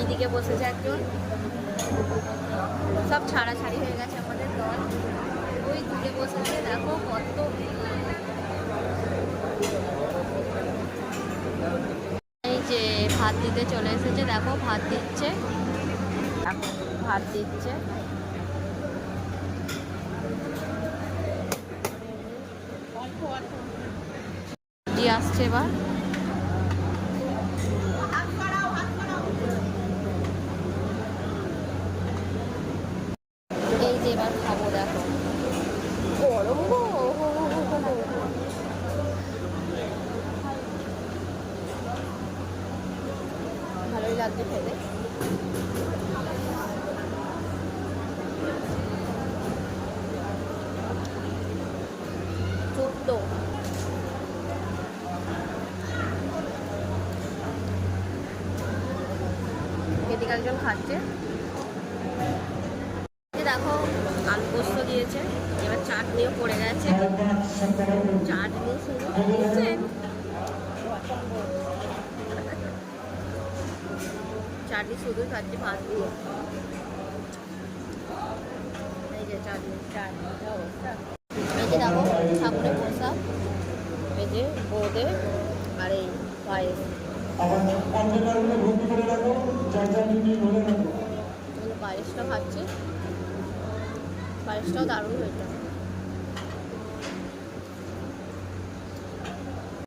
এইদিকে বসেছে একজন, সব ছাড়াছাড়ি হয়ে গেছে আমাদের দল। ওই দিকে বসেছে, দেখো কত। এই যে ভাত দিতে চলে এসেছে, দেখো ভাত দিচ্ছে, ভাত দিচ্ছে। জি আসছে এবার। এই যে এবার খাবো, দেখো গরম গো, ভালোই লাগছে খেতে। ছোট্ট এদিকে একজন খাচ্ছে। দেখো আলু পোস্ত দিয়েছে, এবার চাটনিও পড়ে গেছে, চাটনি শুরু দিয়েছে। চাটনি শুধু খাচ্ছে ভাত দিয়ে। এই যে চাটনি, চাটনিটা অবস্থা। এই যে দেখো ঠাকুরের প্রসাদ, এই যে বোঁদে আর এই পায়েস। পায়েসটা খাচ্ছি, পায়েসটাও দারুণ হয়েছে।